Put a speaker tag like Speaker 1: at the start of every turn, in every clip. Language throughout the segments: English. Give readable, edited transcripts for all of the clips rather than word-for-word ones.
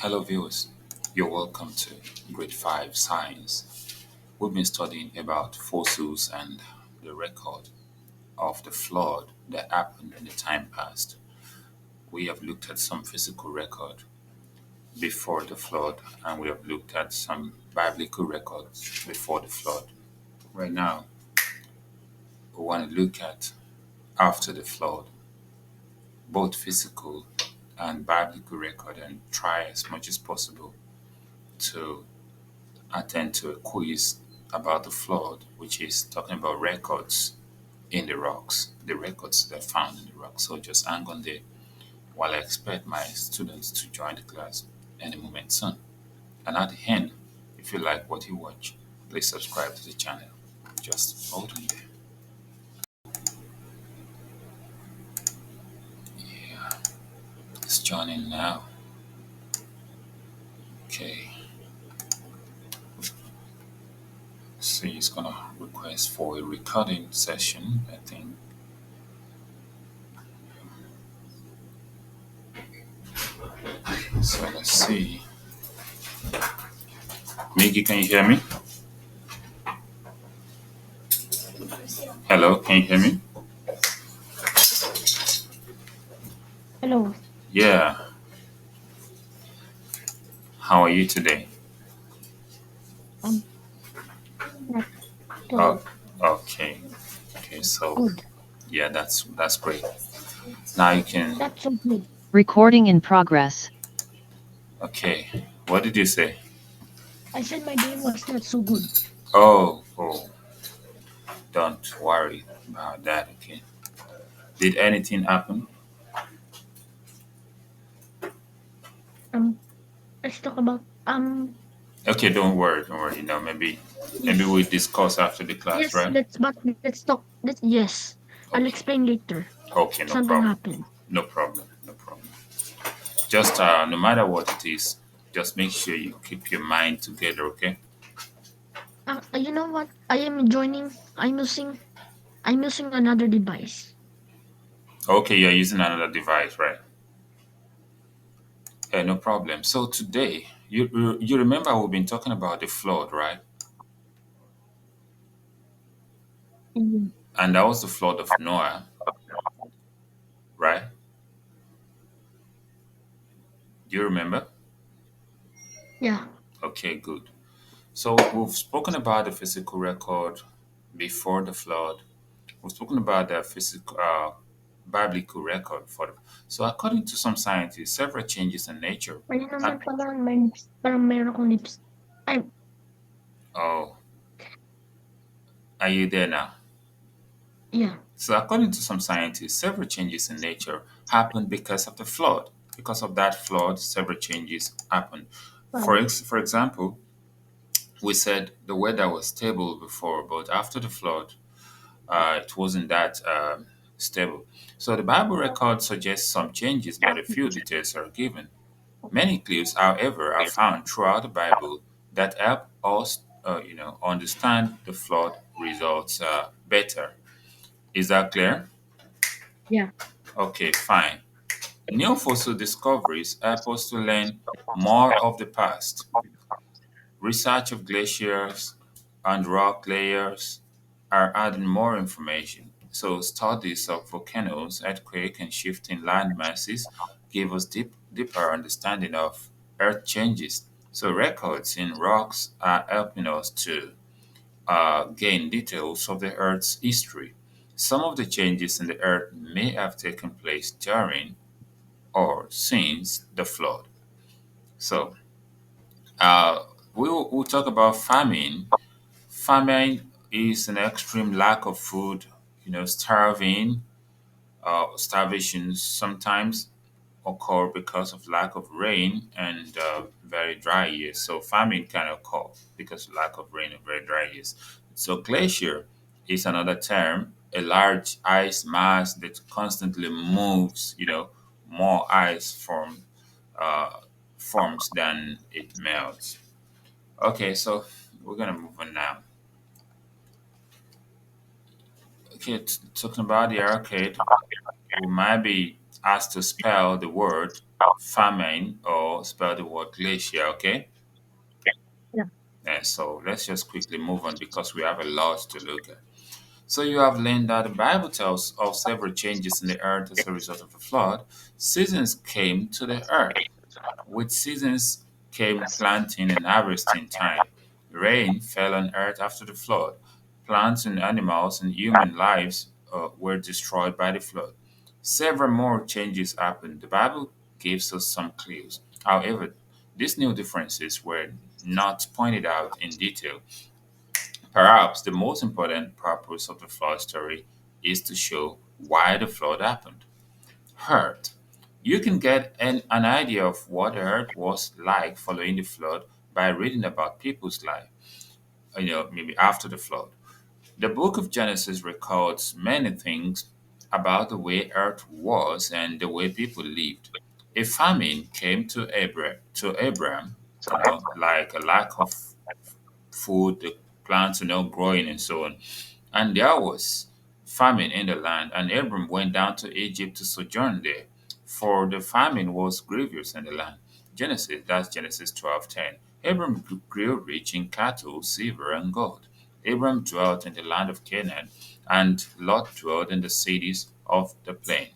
Speaker 1: Hello, viewers. You're welcome to Grade 5 Science. We've been studying about fossils and the record of the flood that happened in the time past. We have looked at some physical record before the flood, and we have looked at some biblical records before the flood. Right now, we want to look at after the flood, both physical and biblical record, and try as much as possible to attend to a quiz about the flood, which is talking about records in the rocks, the records that are found in the rocks. So just hang on there while I expect my students to join the class any moment soon. And at the end, if you like what you watch, please subscribe to the channel. Just hold on there. Yeah, it's joining now. Okay. See, it's gonna request for a recording session, I think. So let's see. Miggy, can you hear me? Hello, can you hear me?
Speaker 2: Hello.
Speaker 1: Yeah, how are you today?
Speaker 2: Um, not
Speaker 1: Oh,
Speaker 2: too
Speaker 1: okay. Okay, so
Speaker 2: good.
Speaker 1: yeah, that's great. Now you can.
Speaker 2: Not so good.
Speaker 3: Recording in progress.
Speaker 1: Okay, what did you say?
Speaker 2: I said my day was not so good.
Speaker 1: Oh, don't worry about that. Okay. Did anything happen?
Speaker 2: Um, let's talk about
Speaker 1: Okay, don't worry, don't worry. Maybe
Speaker 2: yes,
Speaker 1: we discuss after the class,
Speaker 2: yes.
Speaker 1: right?
Speaker 2: Let's talk. Yes, I'll
Speaker 1: Okay.
Speaker 2: explain later.
Speaker 1: Okay, no
Speaker 2: Something
Speaker 1: problem.
Speaker 2: happened.
Speaker 1: No problem. No problem. Just no matter what it is, just make sure you keep your mind together. Okay.
Speaker 2: You know what? I am joining. I'm using another device.
Speaker 1: Okay, you're using another device, right? No problem. So today, you remember we've been talking about the flood, right?
Speaker 2: Mhm.
Speaker 1: And that was the flood of Noah, right? Do you remember?
Speaker 2: Yeah.
Speaker 1: Okay, good. So we've spoken about the physical record before the flood. We've spoken about the physical, biblical record for the. So according to some scientists, several changes in nature.
Speaker 2: Mali naman
Speaker 1: And
Speaker 2: parang meron akong lips. Ay,
Speaker 1: oh, are you there now?
Speaker 2: yeah.
Speaker 1: So according to some scientists, several changes in nature happened because of the flood. Because of that flood, several changes happened.
Speaker 2: Wow.
Speaker 1: For example, we said the weather was stable before, but after the flood, it wasn't that stable. So the Bible record suggests some changes, but a few details are given. Many clues, however, are found throughout the Bible that help us, understand the flood results better. Is that clear?
Speaker 2: Yeah.
Speaker 1: Okay, fine. New fossil discoveries help us to learn more of the past. Research of glaciers and rock layers are adding more information. So, studies of volcanoes, earthquake, and shifting land masses give us deeper understanding of Earth changes. So, records in rocks are helping us to gain details of the Earth's history. Some of the changes in the Earth may have taken place during or since the flood. So, uh, we'll talk about famine. Famine is an extreme lack of food, starvation sometimes occur because of lack of rain and very dry years. So famine can occur because of lack of rain and very dry years. So glacier is another term, a large ice mass that constantly moves, more ice uh, forms than it melts. Okay, so we're gonna move on now. Okay, talking about the arcade, we might be asked to spell the word. famine, or spell the word glacier, okay?
Speaker 2: Yeah.
Speaker 1: And so let's just quickly move on because we have a lot to look at. So you have learned that the Bible tells of several changes in the earth as a result of the flood. Seasons came to the earth. With seasons came planting and harvesting time. Rain fell on earth after the flood. Plants and animals and human lives were destroyed by the flood. Several more changes happened. The Bible gives us some clues. However, these new differences were not pointed out in detail. Perhaps the most important purpose of the flood story is to show why the flood happened. Earth. You can get an idea of what the earth was like following the flood by reading about people's life, maybe after the flood. The book of Genesis records many things about the way earth was and the way people lived. A famine came to Abraham, like a lack of food, the plants growing and so on. And there was famine in the land, and Abram went down to Egypt to sojourn there, for the famine was grievous in the land. That's Genesis 12:10. Abram grew rich in cattle, silver, and gold. Abram dwelt in the land of Canaan, and Lot dwelt in the cities of the plain,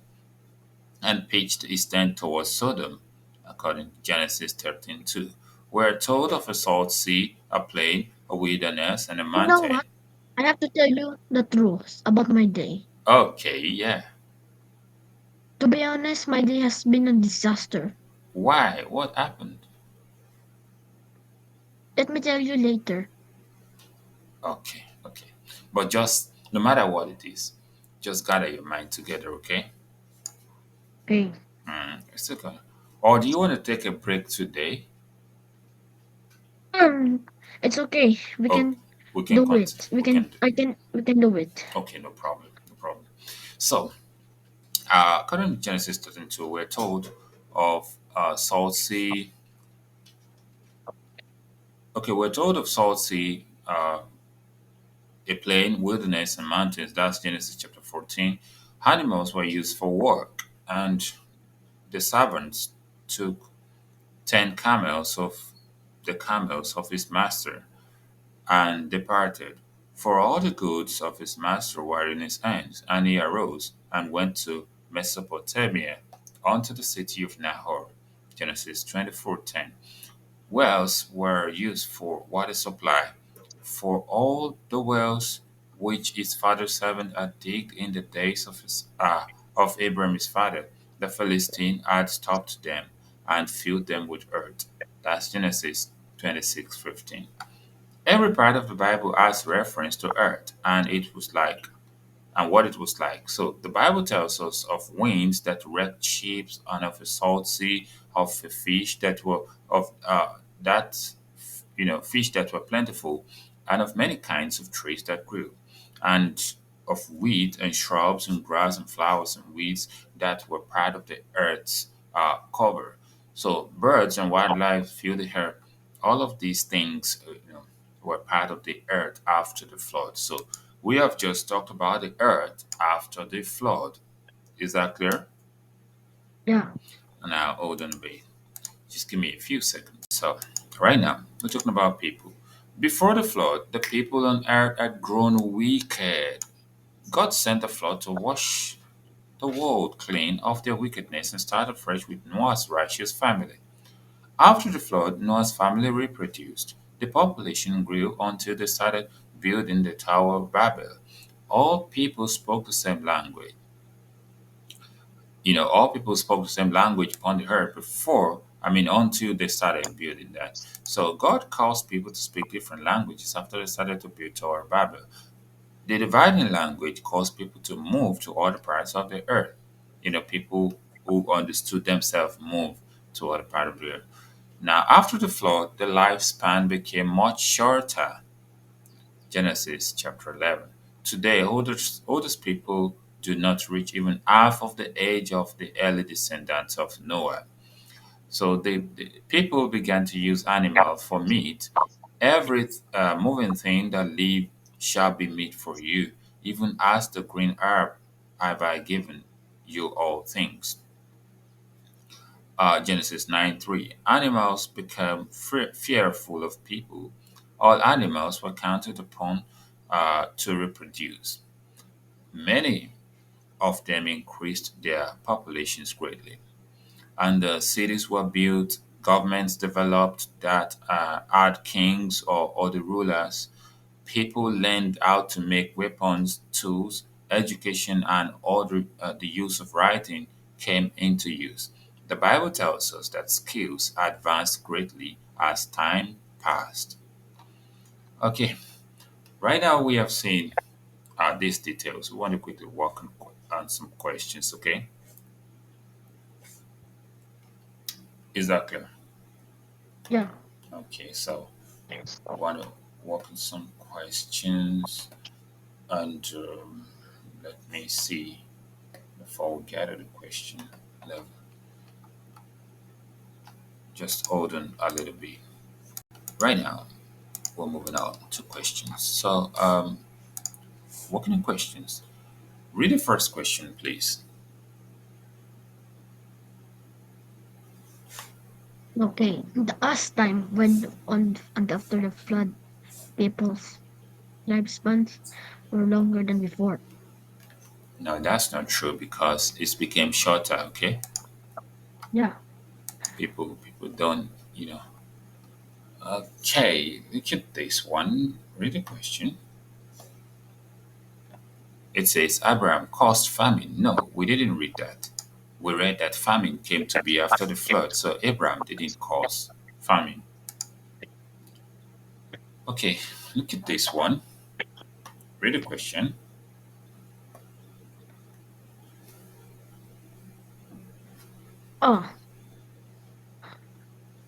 Speaker 1: and pitched his tent towards Sodom, according to Genesis 13:2. We're told of a salt sea, a plain, a wilderness, and a
Speaker 2: You know
Speaker 1: mountain.
Speaker 2: what? I have to tell you the truth about my day.
Speaker 1: Okay, yeah.
Speaker 2: To be honest, my day has been a disaster.
Speaker 1: Why? What happened?
Speaker 2: Let me tell you later.
Speaker 1: Okay, okay. But just no matter what it is, just gather your mind together, okay?
Speaker 2: Okay.
Speaker 1: It's okay. Or do you want to take a break today?
Speaker 2: Um, it's okay. We
Speaker 1: Oh,
Speaker 2: can
Speaker 1: we can
Speaker 2: do
Speaker 1: continue.
Speaker 2: it. We can do it.
Speaker 1: Okay, no problem, no problem. So, according to Genesis 13:2, we're told of Salt Sea. Okay, we're told of Salt Sea, a plain, wilderness, and mountains. That's Genesis chapter 14. Animals were used for work, and the servants took 10 camels of his master and departed. For all the goods of his master were in his hands, and he arose and went to Mesopotamia unto the city of Nahor. Genesis 24:10. Wells were used for water supply, for all the wells which his father's servant had digged in the days of Abraham his father. The Philistine had stopped them and filled them with earth. That's Genesis 26:15. Every part of the Bible has reference to earth and what it was like. So the Bible tells us of winds that wrecked ships, and of a salt sea, of a fish that were of that fish that were plentiful, and of many kinds of trees that grew, and of wheat and shrubs and grass and flowers and weeds that were part of the earth's cover. So birds and wildlife fill the earth. All of these things, were part of the earth after the flood. So we have just talked about the earth after the flood. Is that clear?
Speaker 2: Yeah.
Speaker 1: Now hold on a bit. Just give me a few seconds. So right now we're talking about people. Before the flood, the people on earth had grown wicked. God sent a flood to wash the world clean of their wickedness and start afresh with Noah's righteous family. After the flood, Noah's family reproduced. The population grew until they started building the Tower of Babel. All people spoke the same language. All people spoke the same language upon the earth until they started building that. So God caused people to speak different languages after they started to build Tower of Babel. The dividing language caused people to move to other parts of the earth. People who understood themselves moved to other part of the earth. Now, after the flood, the lifespan became much shorter. Genesis chapter 11. Today, oldest people do not reach even half of the age of the early descendants of Noah. So the people began to use animals for meat. Every moving thing that live shall be meat for you, even as the green herb have I given you all things. Genesis 9:3. Animals became fearful of people. All animals were counted upon to reproduce. Many of them increased their populations greatly. And cities were built, governments developed that had kings or other rulers. People learned how to make weapons, tools, education, and the use of writing came into use. The Bible tells us that skills advanced greatly as time passed. Okay, right now we have seen these details. We want to quickly work on some questions, okay? Is that clear?
Speaker 2: Yeah.
Speaker 1: Okay, so we want to work on some questions and let me see before we get to the question level. Just hold on a little bit. Right now, we're moving on to questions. So, working on questions. Read the first question, please.
Speaker 2: Okay. The us time when on and after the flood, people's lifespans were longer than before.
Speaker 1: No, that's not true because it became shorter. Okay,
Speaker 2: Yeah.
Speaker 1: people don't, Okay, look at this one. Read the question. It says Abraham caused famine. No, we didn't read that. We read that famine came to be after the flood, so Abraham didn't cause famine. Okay, look at this one. Read the question.
Speaker 2: Oh,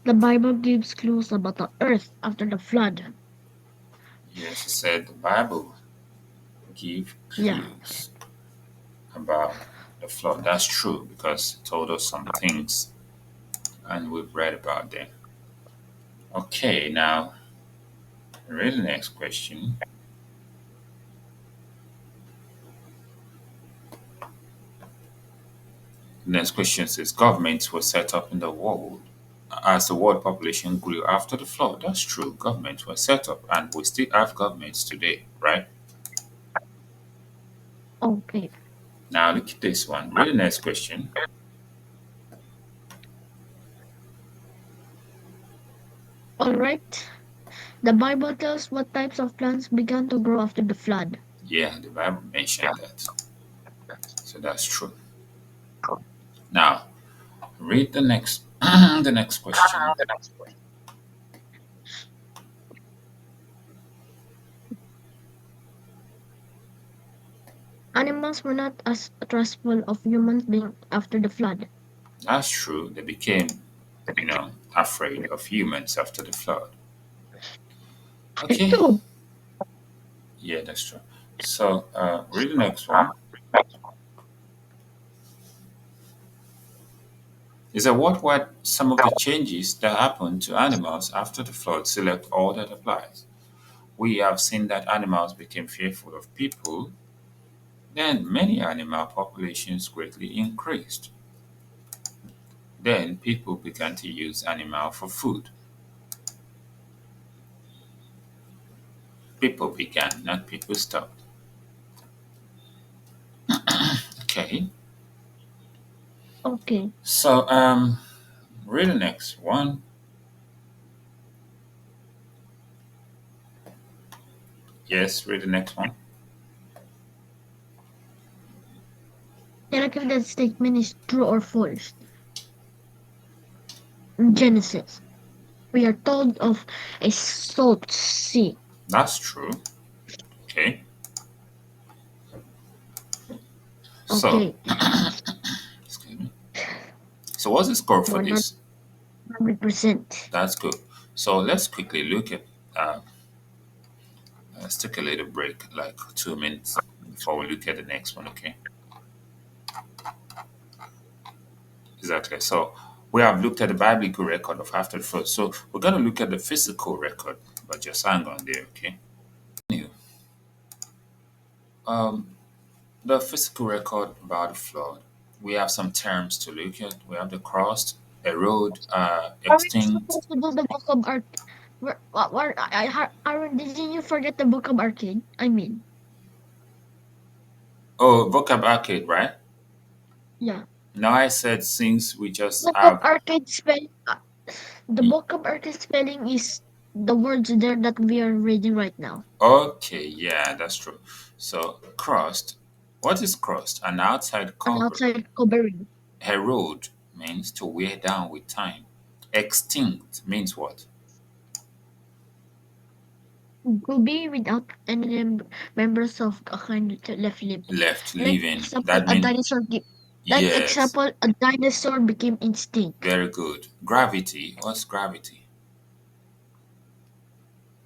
Speaker 2: the Bible gives clues about the earth after the flood.
Speaker 1: Yes, it said the Bible give
Speaker 2: Yeah.
Speaker 1: clues about the flood. That's true because it told us some things and we've read about them. Okay, now read the next question. The next question says governments were set up in the world as the world population grew after the flood. That's true. Governments were set up and we still have governments today, right?
Speaker 2: Okay.
Speaker 1: Now look at this one. Read the next question.
Speaker 2: All right. The Bible tells what types of plants began to grow after the flood.
Speaker 1: Yeah, the Bible mentioned that. So that's true. Now read the next the next question.
Speaker 2: Animals were not as trustful of humans being after the flood.
Speaker 1: That's true. They became, afraid of humans after the flood. Okay.
Speaker 2: Ito.
Speaker 1: Yeah, that's true. So read the next one. Is that what were some of the changes that happened to animals after the flood? Select all that applies. We have seen that animals became fearful of people. Then many animal populations greatly increased. Then people began to use animal for food. People began, not people stopped. Okay.
Speaker 2: Okay.
Speaker 1: So read the next one. Yes, read the next one.
Speaker 2: Check if that statement is true or false. In Genesis, we are told of a salt sea.
Speaker 1: That's true. Okay. So,
Speaker 2: Okay.
Speaker 1: excuse me. So what's the score for
Speaker 2: More than
Speaker 1: this?
Speaker 2: 100%.
Speaker 1: That's good. So let's quickly look at. Let's take a little break, like 2 minutes, before we look at the next one. Okay. Exactly. So we have looked at the biblical record of after the flood. So we're gonna look at the physical record, but just hang on there. Okay. New. Um, the physical record about the flood. We have some terms to look at. We have the crust. erode,
Speaker 2: Are we
Speaker 1: extinct.
Speaker 2: supposed to do the book of art? Didn't you forget the book of arcade? I mean,
Speaker 1: Oh, vocab arcade, right?
Speaker 2: yeah.
Speaker 1: Now I said since we just
Speaker 2: Book of
Speaker 1: have.
Speaker 2: arcade spell. The book of arcade spelling is the words there that we are reading right now.
Speaker 1: Okay, yeah, that's true. So, crust. What is crust? An outside
Speaker 2: An
Speaker 1: cover.
Speaker 2: outside covering.
Speaker 1: Erode means to wear down with time. Extinct means what?
Speaker 2: To be without any members of a kind left living.
Speaker 1: Left
Speaker 2: Like
Speaker 1: living.
Speaker 2: example,
Speaker 1: That
Speaker 2: a
Speaker 1: means
Speaker 2: dinosaur. Like
Speaker 1: yes.
Speaker 2: example, a dinosaur became extinct.
Speaker 1: Very good. Gravity. What's gravity?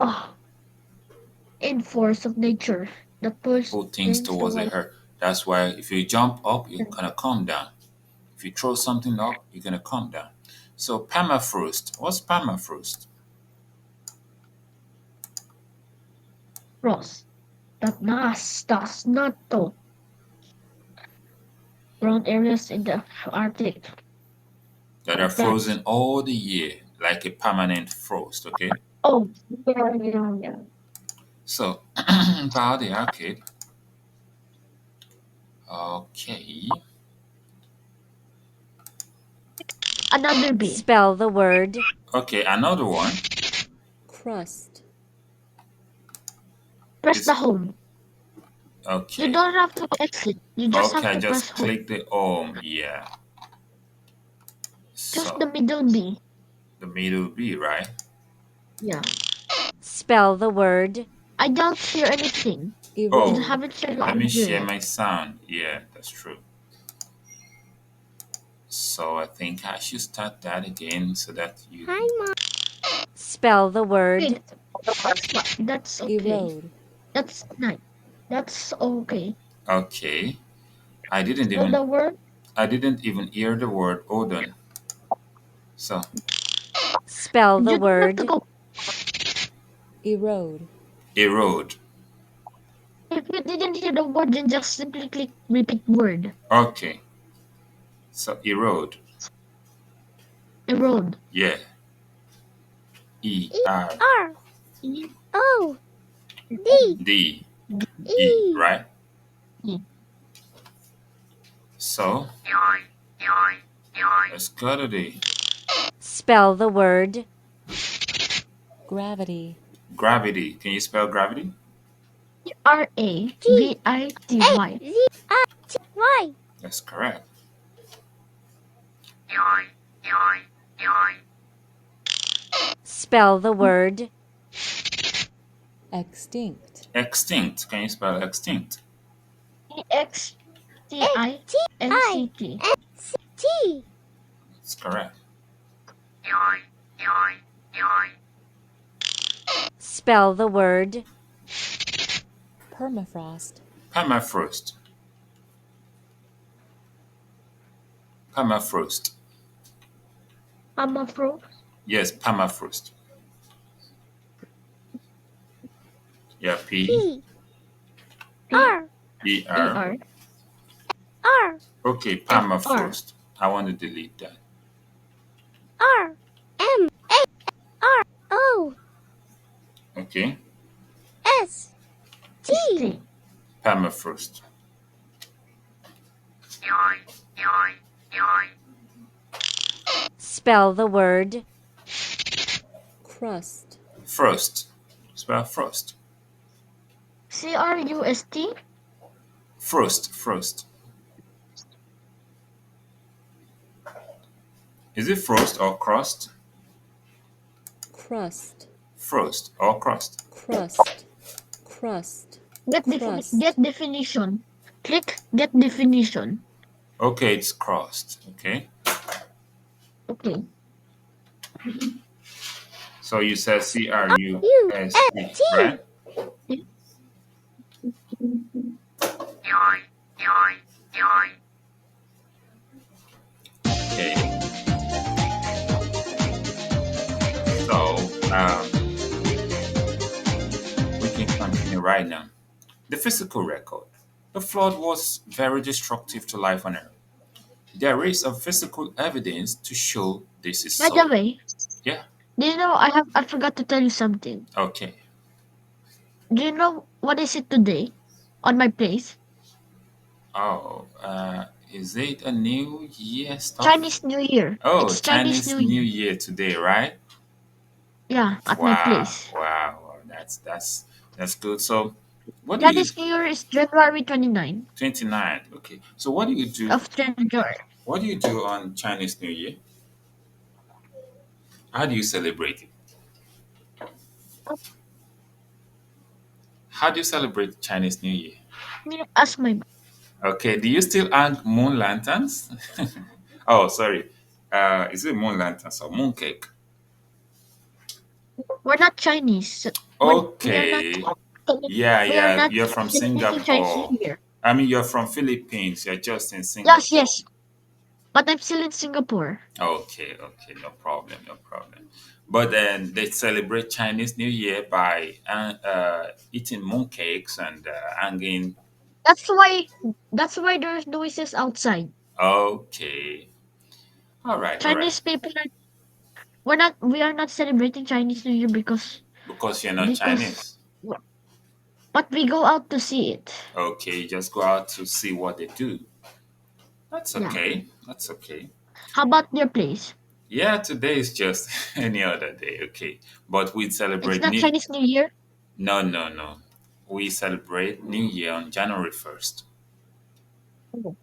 Speaker 2: Oh, in force of nature that pulls
Speaker 1: Pull things
Speaker 2: things
Speaker 1: towards the
Speaker 2: towards.
Speaker 1: earth. That's why if you jump up, you're gonna come down. If you throw something up, you're gonna come down. So permafrost. What's permafrost?
Speaker 2: Frost. That does not thaw around areas in the Arctic.
Speaker 1: That are
Speaker 2: That's
Speaker 1: frozen all the year, like a permanent frost. Okay.
Speaker 2: oh yeah.
Speaker 1: So about the arcade. Okay.
Speaker 2: Another B.
Speaker 3: Spell the word
Speaker 1: Okay. Another one
Speaker 4: crust,
Speaker 2: Press the
Speaker 1: is
Speaker 2: home. You
Speaker 1: okay.
Speaker 2: don't have to exit. You just have
Speaker 1: Okay.
Speaker 2: to press
Speaker 1: Just
Speaker 2: home.
Speaker 1: click the home. Yeah.
Speaker 2: Just
Speaker 1: So
Speaker 2: the middle B.
Speaker 1: the middle B, right?
Speaker 2: Yeah.
Speaker 3: spell the word
Speaker 2: I don't hear anything. You
Speaker 1: Oh,
Speaker 4: erode,
Speaker 2: haven't shared the
Speaker 1: let me
Speaker 2: audio
Speaker 1: share
Speaker 2: yet.
Speaker 1: my sound. Yeah, that's true. So I think I should start that again so that you.
Speaker 2: Hi, Mom.
Speaker 3: spell the word
Speaker 2: Okay, that's okay.
Speaker 4: erode,
Speaker 2: That's nice. That's okay.
Speaker 1: Okay. I didn't
Speaker 2: So the
Speaker 1: even
Speaker 2: word
Speaker 1: I didn't even hear the word Odin. So
Speaker 3: spell the
Speaker 2: you don't have to
Speaker 3: word
Speaker 2: go.
Speaker 4: erode,
Speaker 1: erode.
Speaker 2: If you didn't hear the word, then just simply click repeat word.
Speaker 1: Okay. So erode.
Speaker 2: Erode.
Speaker 1: Yeah. E-R-D.
Speaker 2: R E O D
Speaker 1: E,
Speaker 2: E.
Speaker 1: right?
Speaker 2: E.
Speaker 1: So let's go to the
Speaker 3: spell the word
Speaker 4: gravity,
Speaker 1: gravity. Can you spell gravity?
Speaker 2: Gravity. Y.
Speaker 1: That's correct.
Speaker 3: spell the word
Speaker 4: extinct,
Speaker 1: Extinct. Can you spell extinct?
Speaker 2: Extinct.
Speaker 1: That's correct.
Speaker 3: spell the word
Speaker 4: permafrost,
Speaker 1: Permafrost. Permafrost.
Speaker 2: Permafrost.
Speaker 1: Yes, permafrost. Yeah, P
Speaker 2: P
Speaker 1: R
Speaker 2: E
Speaker 1: E R.
Speaker 2: R
Speaker 1: Okay,
Speaker 2: F R
Speaker 1: permafrost. I want to delete that.
Speaker 2: O
Speaker 1: Okay,
Speaker 2: S T.
Speaker 1: permafrost.
Speaker 3: spell the word
Speaker 4: crust,
Speaker 1: Frost. Spell frost.
Speaker 2: Crust.
Speaker 1: Frost. Frost. Is it frost or crust?
Speaker 4: crust,
Speaker 1: Frost or crust.
Speaker 4: crust, crust, crust,
Speaker 2: Get definition. Click get definition.
Speaker 1: Okay, it's crust. Okay,
Speaker 2: Okay.
Speaker 1: so you said
Speaker 2: U
Speaker 1: CRUST, right? Okay, so we can continue right now. The physical record. The flood was very destructive to life on Earth. There is a physical evidence to show this is
Speaker 2: By the
Speaker 1: so.
Speaker 2: way,
Speaker 1: Yeah.
Speaker 2: do you know I forgot to tell you something.
Speaker 1: Okay.
Speaker 2: Do you know what is it today on my place?
Speaker 1: Oh, is it a New Year stuff?
Speaker 2: Chinese New Year.
Speaker 1: Oh,
Speaker 2: It's Chinese
Speaker 1: Chinese
Speaker 2: New
Speaker 1: New
Speaker 2: Year.
Speaker 1: Year today, right?
Speaker 2: Yeah, at my
Speaker 1: Wow,
Speaker 2: place.
Speaker 1: wow, wow. That's good. So, what do you
Speaker 2: Chinese New Year is January 29
Speaker 1: 29? Okay. So, what do you do?
Speaker 2: of January.
Speaker 1: What do you do on Chinese New Year? How do you celebrate it? How do you celebrate Chinese New Year?
Speaker 2: Me ask my
Speaker 1: Okay. Do you still hang moon lanterns? Oh, sorry. Is it moon lanterns or moon cake?
Speaker 2: we're not Chinese. We are not
Speaker 1: Okay. Yeah,
Speaker 2: we are
Speaker 1: yeah.
Speaker 2: not
Speaker 1: You're from
Speaker 2: celebrating Chinese
Speaker 1: Singapore.
Speaker 2: New Year.
Speaker 1: I mean, you're from Philippines. You're just in
Speaker 2: Yes,
Speaker 1: Singapore.
Speaker 2: yes. But I'm still in Singapore.
Speaker 1: Okay, okay, no problem, no problem. But then they celebrate Chinese New Year by eating mooncakes and hanging.
Speaker 2: That's why there's noises outside.
Speaker 1: Okay, all right, all right.
Speaker 2: Chinese people are we are not celebrating Chinese New Year
Speaker 1: Because you're not
Speaker 2: because
Speaker 1: Chinese.
Speaker 2: but we go out to see it.
Speaker 1: Okay, you just go out to see what they do. That's
Speaker 2: Yeah.
Speaker 1: okay. That's okay.
Speaker 2: How about your place?
Speaker 1: Yeah, today is just any other day. Okay, but we
Speaker 2: It's
Speaker 1: celebrate
Speaker 2: not
Speaker 1: New.
Speaker 2: Chinese New Year?
Speaker 1: No, no, no. We celebrate New Year on January 1st.
Speaker 2: Oh.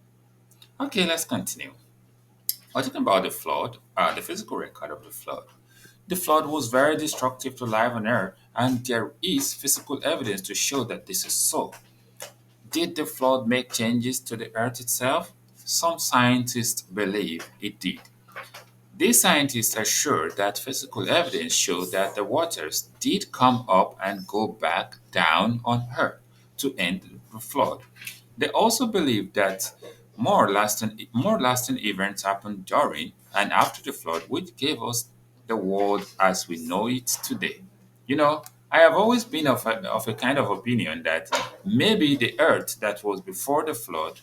Speaker 1: Okay, let's continue. We're talking about the flood, the physical record of the flood. The flood was very destructive to life on Earth, and there is physical evidence to show that this is so. Did the flood make changes to the Earth itself? Some scientists believe it did. These scientists are sure that physical evidence showed that the waters did come up and go back down on Earth to end the flood. They also believe that more lasting events happened during and after the flood, which gave us the world as we know it today. You know, I have always been of a kind of opinion that maybe the earth that was before the flood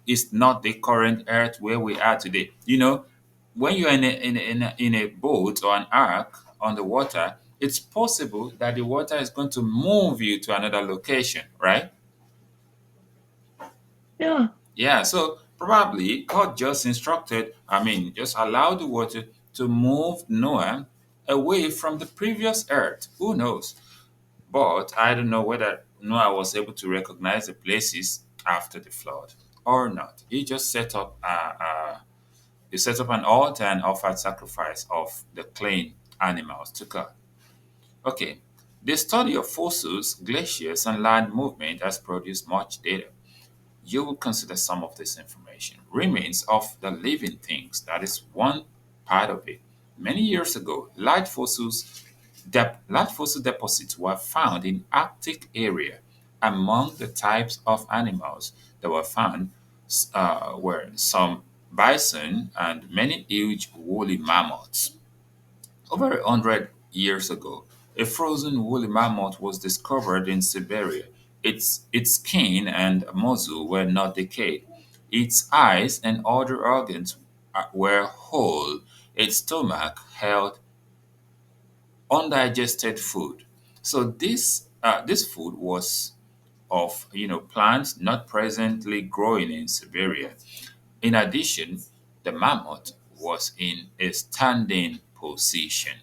Speaker 1: is not the current earth where we are today. You know, when you're in a boat or an ark on the water, it's possible that the water is going to move you to another location, right?
Speaker 2: Yeah.
Speaker 1: Yeah, so probably God just just allowed the water to move Noah away from the previous earth. Who knows? But I don't know whether Noah was able to recognize the places after the flood or not. He set up an altar and offered sacrifice of the clean animals to God. Okay, the study of fossils, glaciers, and land movement has produced much data. You will consider some of this information. Remains of the living things, that is one part of it. Many years ago, large fossil deposits were found in Arctic area. Among the types of animals that were found were some bison and many huge woolly mammoths. Over 100 years ago, a frozen woolly mammoth was discovered in Siberia. Its skin and muzzle were not decayed. Its eyes and other organs were whole. Its stomach held undigested food. So this food was of plants not presently growing in Siberia. In addition, the mammoth was in a standing position.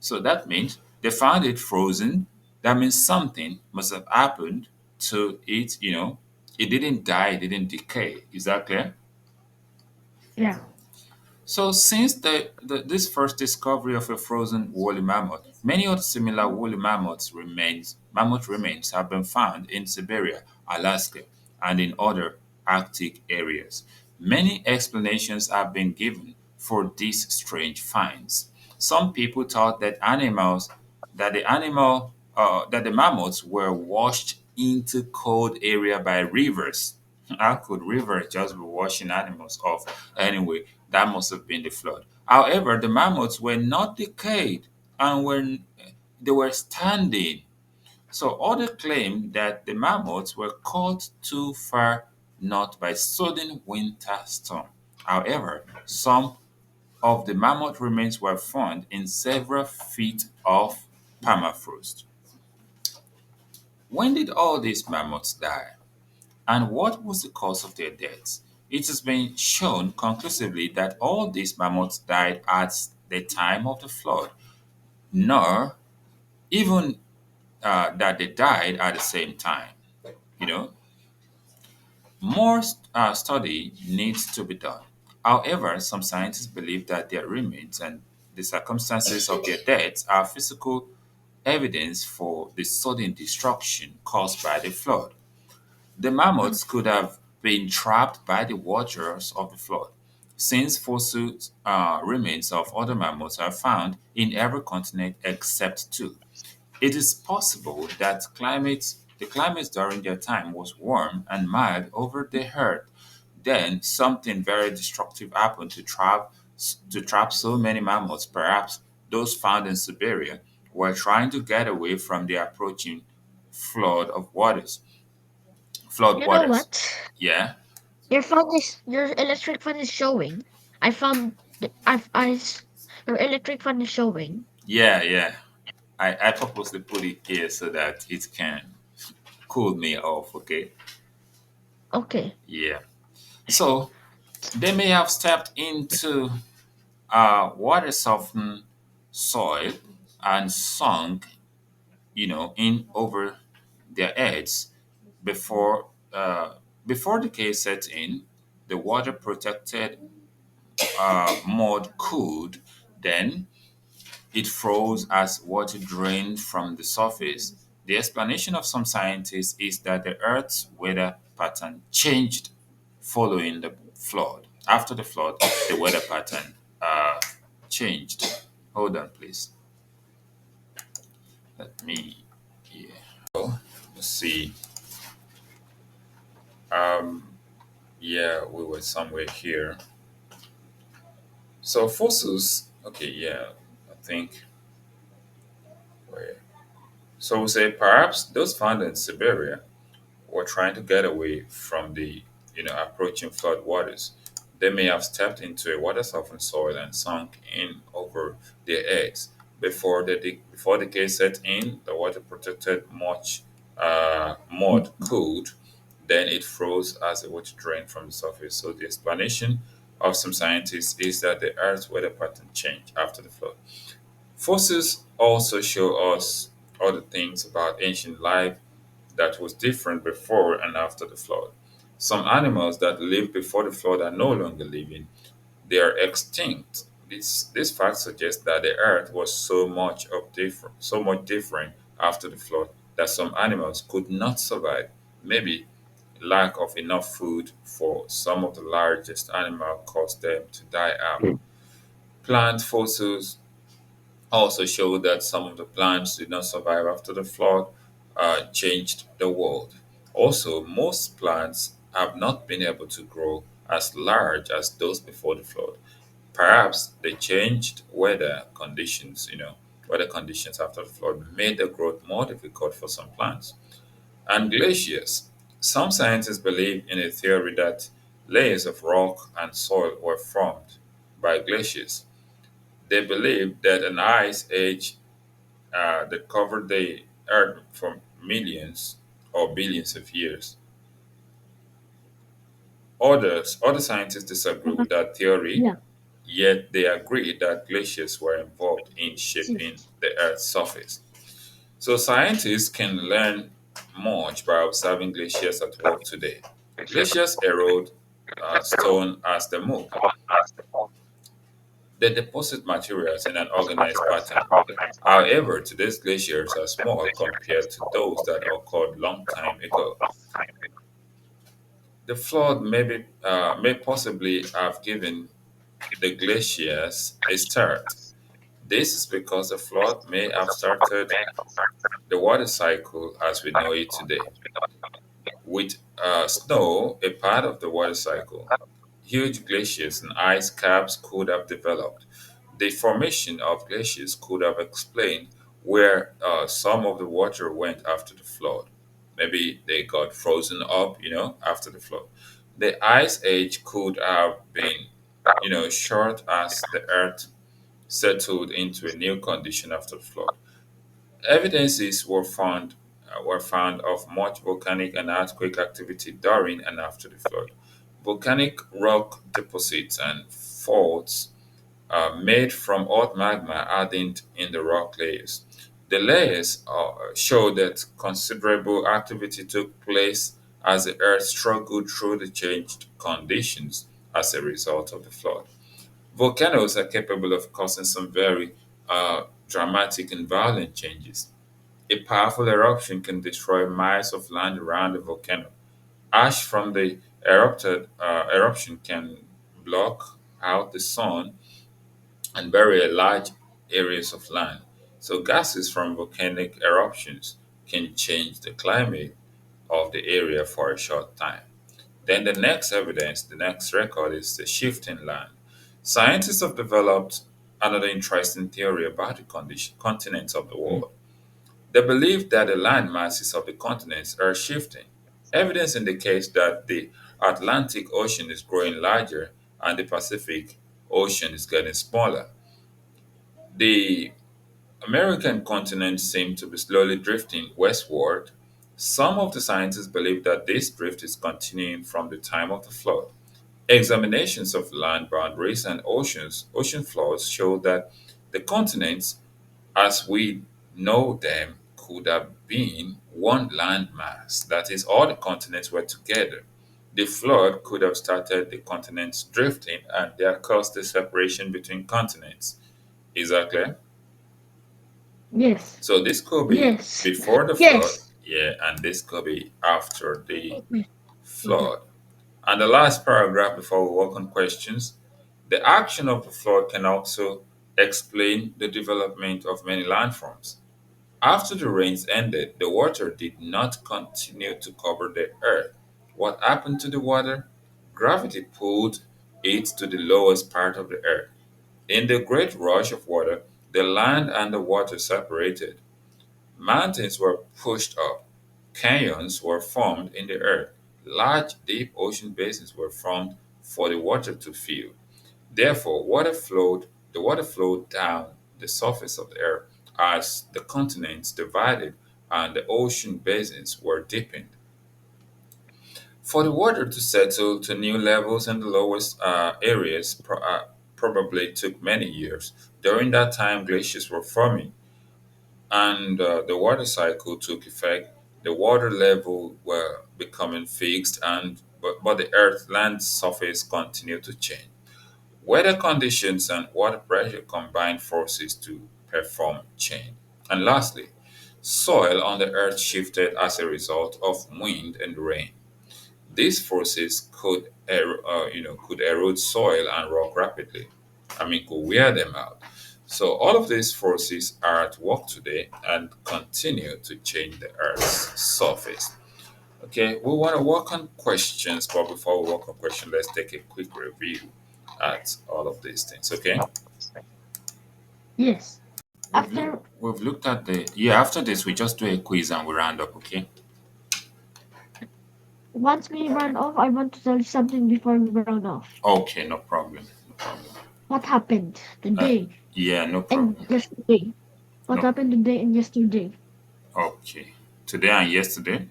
Speaker 1: So that means they found it frozen. That means something must have happened to it, It didn't die, it didn't decay. Is that clear?
Speaker 2: Yeah.
Speaker 1: So, since this first discovery of a frozen woolly mammoth, many other similar woolly mammoth remains have been found in Siberia, Alaska, and in other Arctic areas. Many explanations have been given for these strange finds. Some people thought that the mammoths were washed into cold area by rivers. How could rivers just be washing animals off? Anyway, that must have been the flood. However, the mammoths were not decayed and they were standing. So others claim that the mammoths were caught too far not by sudden winter storm. However, some of the mammoth remains were found in several feet of permafrost. When did all these mammoths die? And what was the cause of their deaths? It has been shown conclusively that all these mammoths died at the time of the flood, nor even that they died at the same time. You know, more study needs to be done. However, some scientists believe that their remains and the circumstances of their deaths are physical evidence for the sudden destruction caused by the flood. The mammoths could have been trapped by the waters of the flood, since fossil remains of other mammoths are found in every continent except two. It is possible that the climate during their time was warm and mild over the earth. Then something very destructive happened to trap so many mammoths. Perhaps those found in Siberia were trying to get away from the approaching flood of waters. Flood
Speaker 2: You know
Speaker 1: waters.
Speaker 2: what?
Speaker 1: Yeah,
Speaker 2: Your electric fan is showing. I found your electric fan is showing.
Speaker 1: yeah. I purposely put it here so that it can cool me off. Okay.
Speaker 2: Okay.
Speaker 1: Yeah. So they may have stepped into water softened soil and sunk, in over their heads before before the cave set in. The water protected mud cooled. Then it froze as water drained from the surface. The explanation of some scientists is that the Earth's weather pattern changed following the flood. After the flood, the weather pattern changed. Hold on, please. Let me, yeah. Let's see. Um, yeah, we were somewhere here. So fossils. Okay, yeah, I think. Where? So we say perhaps those found in Siberia were trying to get away from the approaching flood waters. They may have stepped into a water softened soil and sunk in over their heads. Before the case set in, the water protected much mud cooled, then it froze as the water drained from the surface. So the explanation of some scientists is that the Earth's weather pattern changed after the flood. Fossils also show us other things about ancient life that was different before and after the flood. Some animals that lived before the flood are no longer living, they are extinct. This fact suggests that the earth was so much different after the flood that some animals could not survive. Maybe lack of enough food for some of the largest animals caused them to die out. Plant fossils also show that some of the plants did not survive after the flood changed the world. Also, most plants have not been able to grow as large as those before the flood. Perhaps the changed weather conditions after the flood made the growth more difficult for some plants. And glaciers. Some scientists believe in a theory that layers of rock and soil were formed by glaciers. They believe that an ice age that covered the Earth for millions or billions of years. Other scientists disagree with that theory,
Speaker 2: Yeah.
Speaker 1: yet they agree that glaciers were involved in shaping the Earth's surface. So scientists can learn much by observing glaciers at work today. Glaciers erode stone as they move. They deposit materials in an organized pattern. However, today's glaciers are small compared to those that occurred long time ago. The flood may possibly have given the glaciers a start. This is because the flood may have started the water cycle as we know it today. With snow a part of the water cycle, huge glaciers and ice caps could have developed. The formation of glaciers could have explained where some of the water went after the flood. Maybe they got frozen up, after the flood. The ice age could have been, short as the earth settled into a new condition after the flood. Evidences were found of much volcanic and earthquake activity during and after the flood. Volcanic rock deposits and faults made from hot magma hardened in the rock layers. The layers show that considerable activity took place as the earth struggled through the changed conditions as a result of the flood. Volcanoes are capable of causing some very dramatic and violent changes. A powerful eruption can destroy miles of land around the volcano. Ash from the eruption can block out the sun and bury large areas of land. So, gases from volcanic eruptions can change the climate of the area for a short time. Then, the next record is the shift in land. Scientists have developed another interesting theory about the continents of the world. They believe that the land masses of the continents are shifting. Evidence indicates that the Atlantic Ocean is growing larger and the Pacific Ocean is getting smaller. The American continent seems to be slowly drifting westward. Some of the scientists believe that this drift is continuing from the time of the flood. Examinations of land boundaries and ocean floors show that the continents as we know them could have been one landmass. That is, all the continents were together. The flood could have started the continents drifting and that caused the separation between continents. Is that clear?
Speaker 2: Yes.
Speaker 1: So this could be
Speaker 2: Yes.
Speaker 1: before the flood,
Speaker 2: Yes.
Speaker 1: yeah, and this could be after the
Speaker 2: Okay. Okay.
Speaker 1: flood. And the last paragraph before we work on questions, the action of the flood can also explain the development of many landforms. After the rains ended, the water did not continue to cover the earth. What happened to the water? Gravity pulled it to the lowest part of the earth. In the great rush of water, the land and the water separated. Mountains were pushed up. Canyons were formed in the earth. Large, deep ocean basins were formed for the water to fill. Therefore, the water flowed down the surface of the earth as the continents divided and the ocean basins were deepened. For the water to settle to new levels in the lowest areas probably took many years. During that time, glaciers were forming and the water cycle took effect. The water level were becoming fixed, but the Earth's land surface continued to change. Weather conditions and water pressure combined forces to perform change. And lastly, soil on the earth shifted as a result of wind and rain. These forces could erode soil and rock rapidly. Could wear them out. So all of these forces are at work today and continue to change the Earth's surface. Okay, we want to work on questions, but before we work on questions, let's take a quick review at all of these things. Okay,
Speaker 2: Yes.
Speaker 1: we've looked
Speaker 2: After
Speaker 1: we've looked at the yeah. After this, we just do a quiz and we round up. Okay.
Speaker 2: once we run off, I want to tell you something before we run off.
Speaker 1: Okay, no problem. No problem.
Speaker 2: What happened
Speaker 1: Uh,
Speaker 2: today
Speaker 1: yeah, no
Speaker 2: and
Speaker 1: problem.
Speaker 2: yesterday? What
Speaker 1: No.
Speaker 2: happened today and yesterday?
Speaker 1: Okay. Today and yesterday.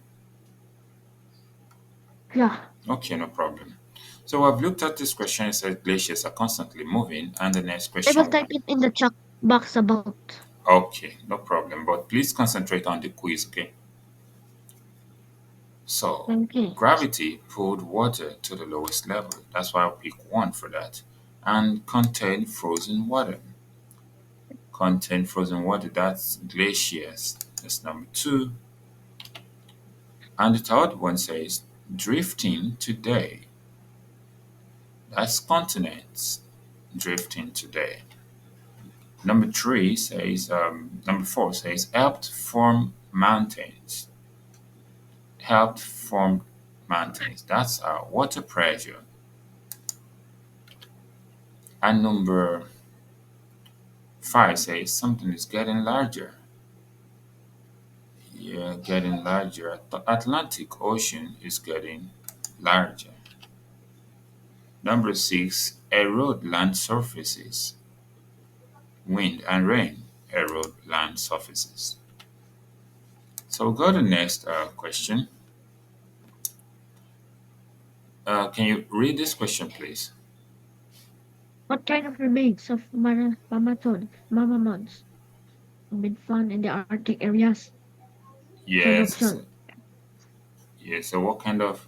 Speaker 2: Yeah.
Speaker 1: Okay, no problem. So I've looked at this question. It says glaciers are constantly moving, and the next
Speaker 2: I will
Speaker 1: question.
Speaker 2: type it in the chat box about.
Speaker 1: Okay, no problem. But please concentrate on the quiz, okay? So,
Speaker 2: Okay.
Speaker 1: gravity pulled water to the lowest level. That's why I pick one for that. And contain frozen water. Contain frozen water. That's glaciers. That's number two. And the third one says drifting today. That's continents drifting today. Number four says helped form mountains. That's water pressure. And number five says something is getting larger. Yeah, getting larger. The Atlantic Ocean is getting larger. Number six, erode land surfaces. Wind and rain erode land surfaces. So we'll go to the next question. Can you read this question, please?
Speaker 2: What kind of remains of mammoths have been found in the Arctic areas? Third
Speaker 1: Yes.
Speaker 2: option.
Speaker 1: Yes. So what kind of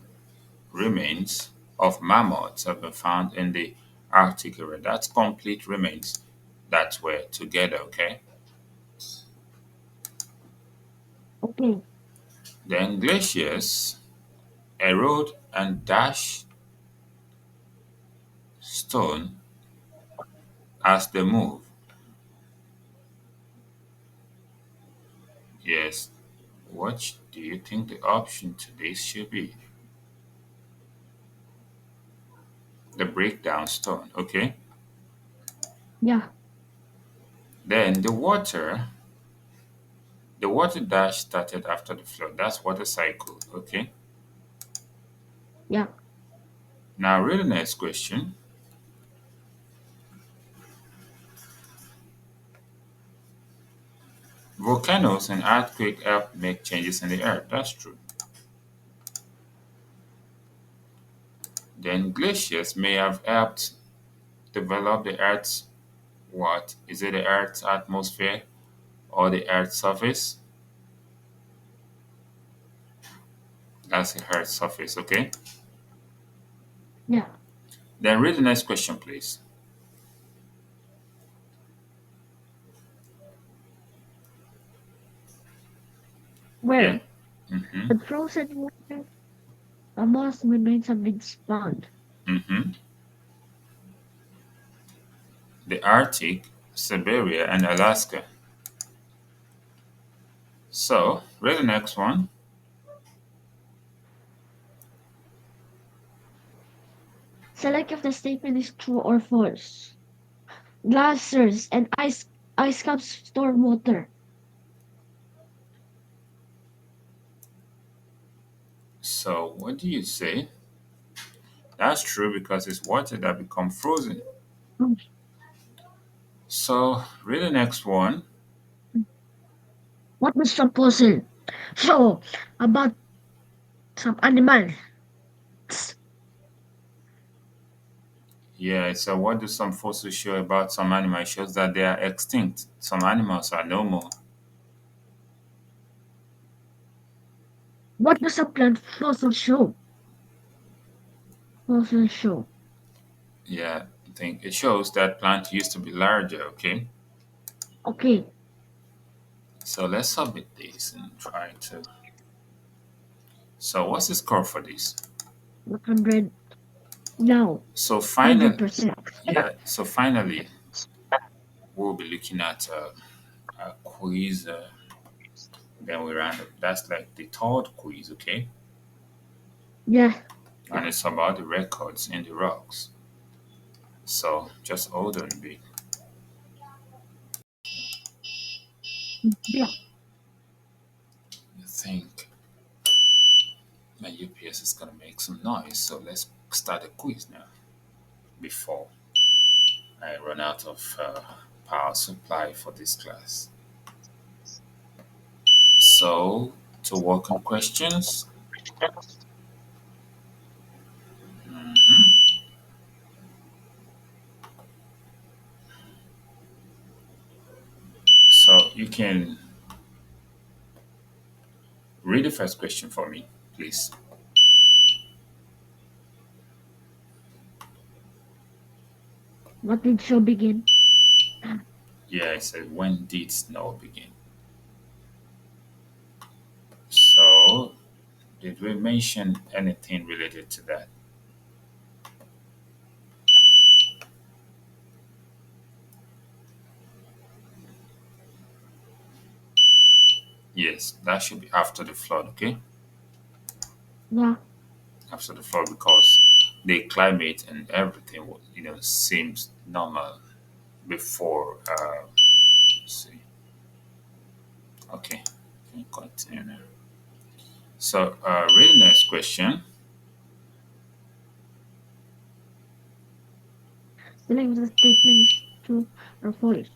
Speaker 1: remains of mammoths have been found in the Arctic area? That's complete remains that were together, okay?
Speaker 2: Okay.
Speaker 1: Then glaciers erode and dash stone as they move. Yes. What do you think the option to this should be? The breakdown stone, okay?
Speaker 2: Yeah.
Speaker 1: Then the water dash started after the flood. That's water cycle, okay?
Speaker 2: Yeah.
Speaker 1: Now read the next question. Volcanoes and earthquake help make changes in the earth. That's true. Then glaciers may have helped develop the earth's what? Is it the earth's atmosphere or the earth's surface? That's the earth's surface, okay?
Speaker 2: Yeah.
Speaker 1: Then read the next question, please. Yeah.
Speaker 2: Where
Speaker 1: Mm-hmm.
Speaker 2: the frozen water mammoth remains have been found.
Speaker 1: Mm-hmm. The Arctic, Siberia, and Alaska. So, read the next one.
Speaker 2: Select if the statement is true or false. Glaciers and ice caps store water.
Speaker 1: So, what do you say? That's true because it's water that become frozen.
Speaker 2: Hmm.
Speaker 1: So, read the next one.
Speaker 2: What was some fossil? So about some animals.
Speaker 1: Yeah, so what do some fossils show about some animals? It shows that they are extinct. Some animals are no more.
Speaker 2: What does a plant fossil show? Fossil show.
Speaker 1: Yeah, I think it shows that plant used to be larger, okay?
Speaker 2: Okay.
Speaker 1: So let's submit this and try to. So what's the score for this?
Speaker 2: 100 now.
Speaker 1: So final,
Speaker 2: 100%.
Speaker 1: yeah. So finally, we'll be looking at a quiz. Then we round up. That's like the third quiz, okay?
Speaker 2: Yeah.
Speaker 1: And it's about the records in the rocks. So just hold on a bit.
Speaker 2: Yeah.
Speaker 1: I think my UPS is gonna make some noise. So let's start the quiz now before I run out of power supply for this class. So to work on questions, mhm, so you can read the first question for me, please.
Speaker 2: What did show begin?
Speaker 1: Yeah, I said when did snow begin? So did we mention anything related to that? Yes, that should be after the flood, okay?
Speaker 2: Yeah.
Speaker 1: After the flood, because the climate and everything, seems normal before. Let's see. Okay. can continue now. So, read the next question.
Speaker 2: Select if the statement is true or false.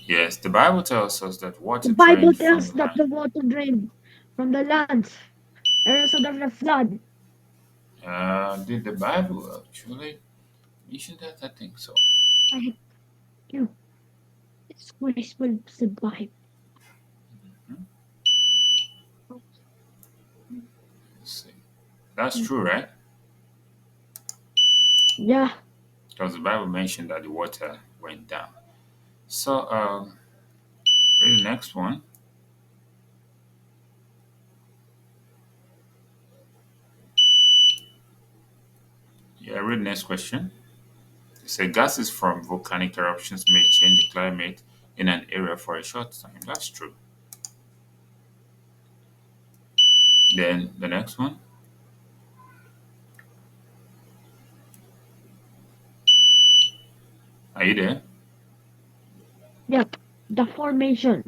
Speaker 1: Yes, the Bible tells us that
Speaker 2: The
Speaker 1: water
Speaker 2: Bible
Speaker 1: drained from
Speaker 2: tells
Speaker 1: the
Speaker 2: that
Speaker 1: land.
Speaker 2: the water drained from the lands, areas of the flood.
Speaker 1: Did the Bible actually mention that? I think so.
Speaker 2: I hate you. It's graceful survive.
Speaker 1: Hmm? Let's see. That's true, right?
Speaker 2: Yeah,
Speaker 1: Because the Bible mentioned that the water went down. So, read the next one. Yeah, read the next question. It says gases from volcanic eruptions may change the climate in an area for a short time. That's true. Then the next one. Are you there?
Speaker 2: yeah. The formation.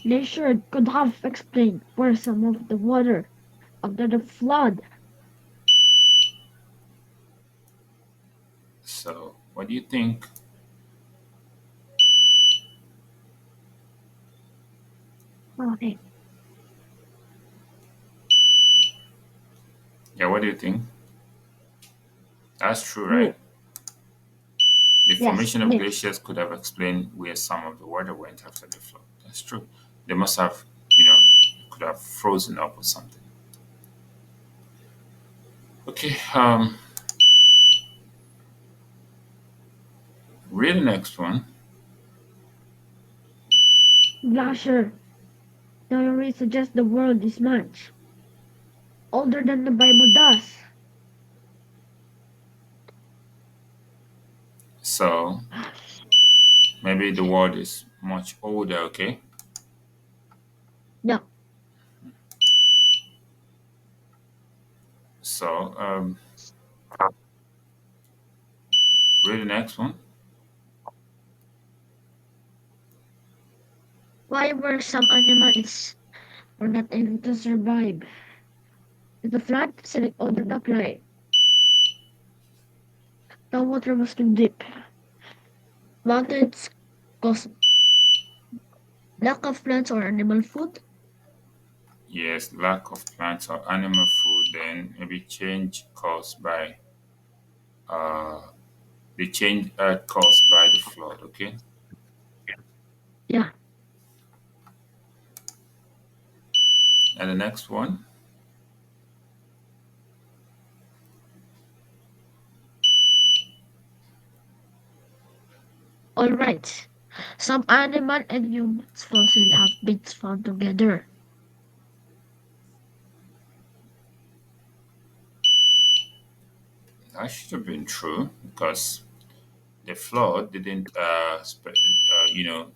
Speaker 2: Nature could have explained where some of the water after the flood.
Speaker 1: So, what do you think?
Speaker 2: Okay.
Speaker 1: Yeah, what do you think? That's true, right?
Speaker 2: True.
Speaker 1: The
Speaker 2: Yes.
Speaker 1: formation of
Speaker 2: Next.
Speaker 1: glaciers could have explained where some of the water went after the flood. That's true. They must have, could have frozen up or something. Okay, read the next one.
Speaker 2: Glacier theory suggests the world is much older than the Bible does.
Speaker 1: So, maybe the world is much older, okay?
Speaker 2: Yeah.
Speaker 1: So, read the next one.
Speaker 2: Why were some animals were not able to survive? The flood select over the apply. The water was too deep. Mountains cause lack of plants or animal food.
Speaker 1: Yes, lack of plants or animal food, then maybe change caused by uh, the change caused by the flood, okay?
Speaker 2: Yeah.
Speaker 1: And the next one.
Speaker 2: All right. Some animal and humans fossil have been found together.
Speaker 1: That should have been true because the flood didn't,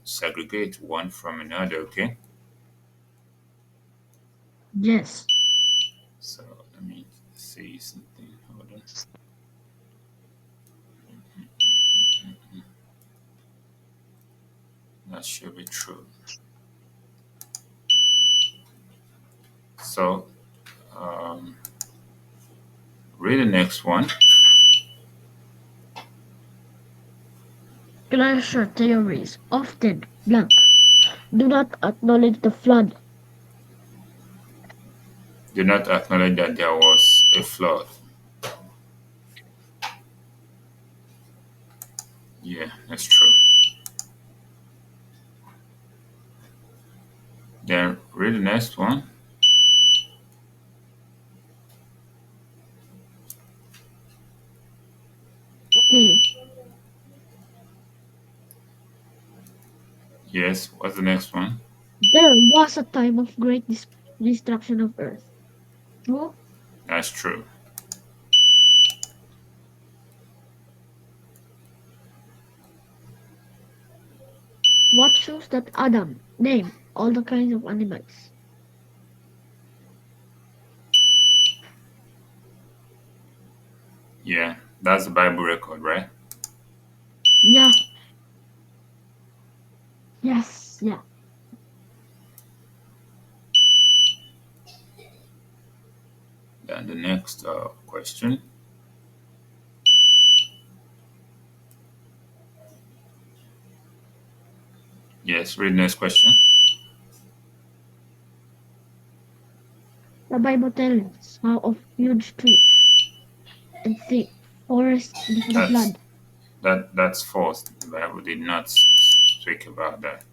Speaker 1: segregate one from another. Okay,
Speaker 2: Yes.
Speaker 1: so let me see something. Hold on. That should be true. So, um, read the next one.
Speaker 2: Glacier theories often blank. Do not acknowledge the flood.
Speaker 1: Do not acknowledge that there was a flood. Yeah, that's true. Then read the next one.
Speaker 2: Okay.
Speaker 1: Yes, what's the next one?
Speaker 2: There was a time of great destruction of earth. True.
Speaker 1: That's true.
Speaker 2: What shows that Adam named all the kinds of animals?
Speaker 1: Yeah, that's the Bible record, right?
Speaker 2: Yeah. Yes. Yeah.
Speaker 1: Then the next question. Yes, read the next question.
Speaker 2: The Bible tells how of huge trees and thick forest before the
Speaker 1: That's
Speaker 2: flood.
Speaker 1: that's false. The Bible did not speak about that.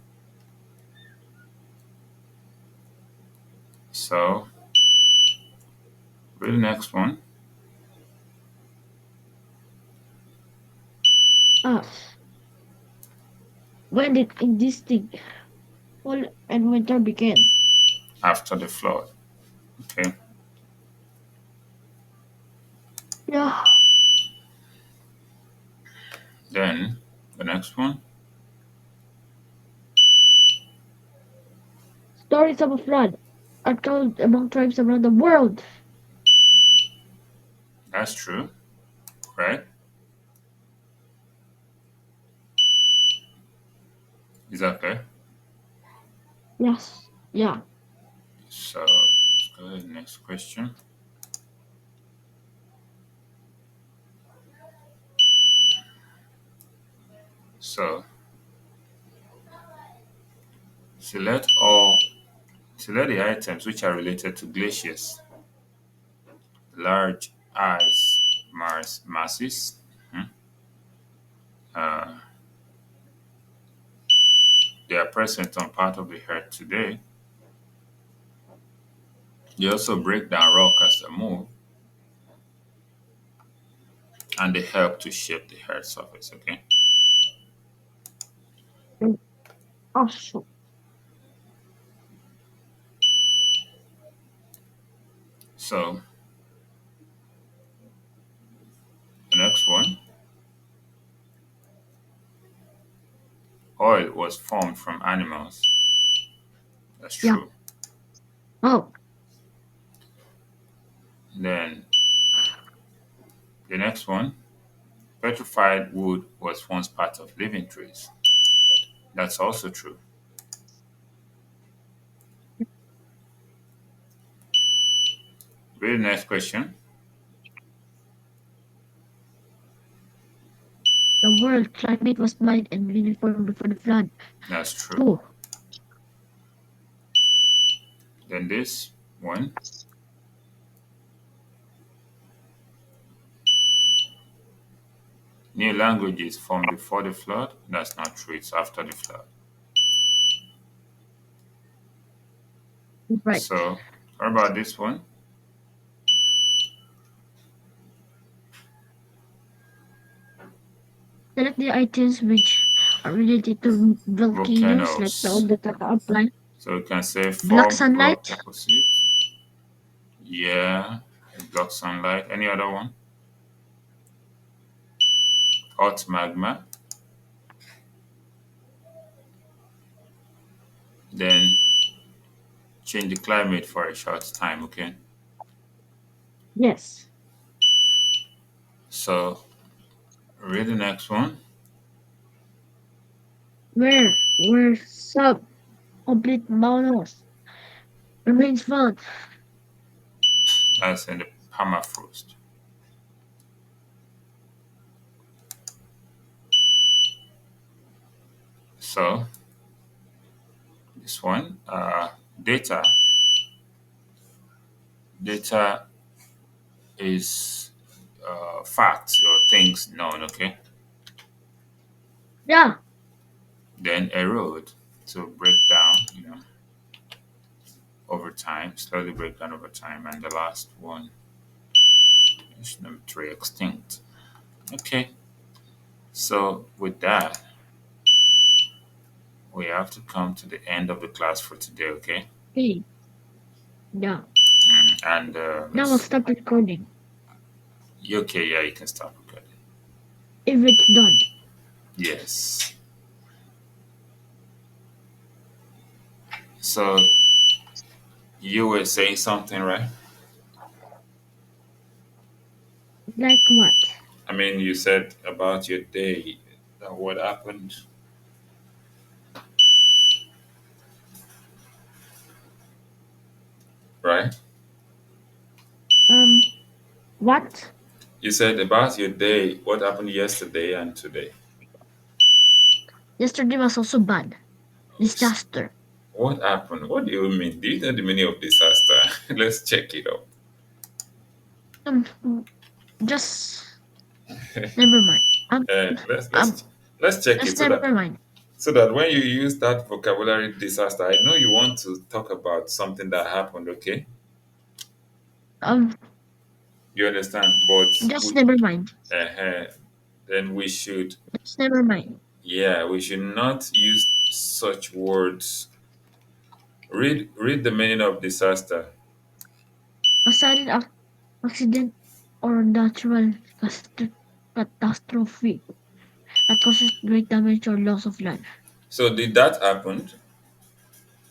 Speaker 1: So read the next one.
Speaker 2: Us. When did existing fall and winter began?
Speaker 1: After the flood. Okay.
Speaker 2: Yeah.
Speaker 1: Then the next one.
Speaker 2: Stories of a flood are told among tribes around the world.
Speaker 1: That's true, right? Is that okay?
Speaker 2: Yes. Yeah.
Speaker 1: So let's go to the next question. So select all select the items which are related to glaciers, large ice masses. Mhm. Uh, they are present on part of the Earth today. They also break down rock as they move, and they help to shape the Earth's surface. Okay.
Speaker 2: And also,
Speaker 1: So the next one, oil was formed from animals. That's
Speaker 2: yeah.
Speaker 1: true.
Speaker 2: Oh,
Speaker 1: Then the next one, petrified wood was once part of living trees. That's also true. Read the next question.
Speaker 2: the world climate was mild and uniform before the flood.
Speaker 1: That's true.
Speaker 2: True.
Speaker 1: Then this one, new languages formed before the flood. That's not true. It's after the flood.
Speaker 2: Right.
Speaker 1: So, what about this one?
Speaker 2: Select the items which are related to volcanoes, like the
Speaker 1: Volcanoes.
Speaker 2: one that I outlined.
Speaker 1: So we can say
Speaker 2: Black
Speaker 1: fog block
Speaker 2: sunlight.
Speaker 1: opposite. Yeah, it blocks sunlight. Any other one? Hot magma. Then change the climate for a short time. Okay.
Speaker 2: Yes.
Speaker 1: So read the next one.
Speaker 2: Where sub complete mountains remains found.
Speaker 1: That's in the permafrost. So this one, data. Data is facts or things known. Okay.
Speaker 2: Yeah.
Speaker 1: Then erode to break down. Over time, slowly break down over time. And the last one is number three, extinct. Okay. So with that, we have to come to the end of the class for today. Okay.
Speaker 2: Okay. Yeah.
Speaker 1: And
Speaker 2: Now we'll
Speaker 1: let's.
Speaker 2: stop recording
Speaker 1: Okay, yeah, you can stop recording.
Speaker 2: if it's done.
Speaker 1: Yes. So you were saying something, right?
Speaker 2: Like what?
Speaker 1: I mean, you said about your day, what happened. right?
Speaker 2: Um, what?
Speaker 1: You said about your day, what happened yesterday and today.
Speaker 2: Yesterday was also bad. Disaster.
Speaker 1: What happened? What do you mean? Do you know the meaning of disaster? Let's check it out.
Speaker 2: Um, just never mind.
Speaker 1: Uh, let's
Speaker 2: Um,
Speaker 1: let's let's check it
Speaker 2: just
Speaker 1: so that
Speaker 2: never mind.
Speaker 1: when you use that vocabulary disaster, I know you want to talk about something that happened. Okay,
Speaker 2: Um,
Speaker 1: you understand? But
Speaker 2: just never mind.
Speaker 1: uh, then we should,
Speaker 2: Just never mind.
Speaker 1: yeah, we should not use such words. Read the meaning of disaster.
Speaker 2: A sudden accident or natural catastrophe that causes great damage or loss of life.
Speaker 1: So did that happen?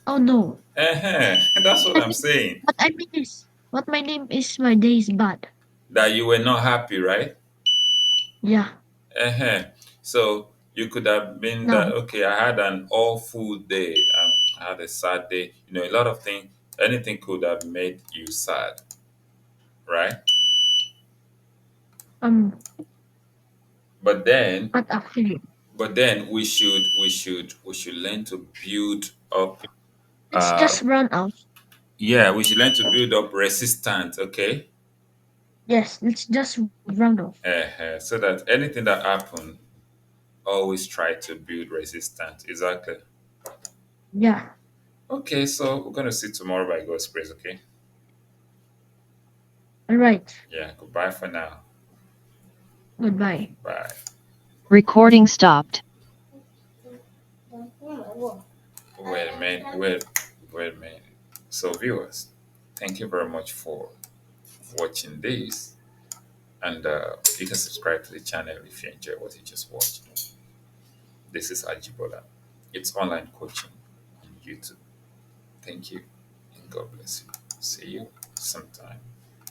Speaker 2: Oh no.
Speaker 1: That's what
Speaker 2: I
Speaker 1: I'm
Speaker 2: mean,
Speaker 1: saying.
Speaker 2: what I mean is, what my name is my day is bad.
Speaker 1: That you were not happy, right?
Speaker 2: Yeah.
Speaker 1: uh So you could have been that,
Speaker 2: Now,
Speaker 1: okay, I had an awful day. I had a sad day. A lot of things, anything could have made you sad, right?
Speaker 2: um,
Speaker 1: But then,
Speaker 2: but actually,
Speaker 1: we should learn to build up.
Speaker 2: it's
Speaker 1: Uh,
Speaker 2: just run out.
Speaker 1: yeah, we should learn to build up resistance. Okay,
Speaker 2: Yes, let's just round off.
Speaker 1: so that anything that happen, always try to build resistance. Exactly.
Speaker 2: Yeah.
Speaker 1: Okay, so we're gonna see tomorrow by God's grace. Okay.
Speaker 2: All right.
Speaker 1: Yeah. Goodbye for now.
Speaker 2: Goodbye.
Speaker 1: Bye.
Speaker 5: Recording stopped.
Speaker 1: Wait a minute. Wait a minute. So, viewers, thank you very much for watching this, and you can subscribe to the channel if you enjoy what you just watched. This is Ajibola. It's online coaching on YouTube. Thank you, and God bless you. See you sometime.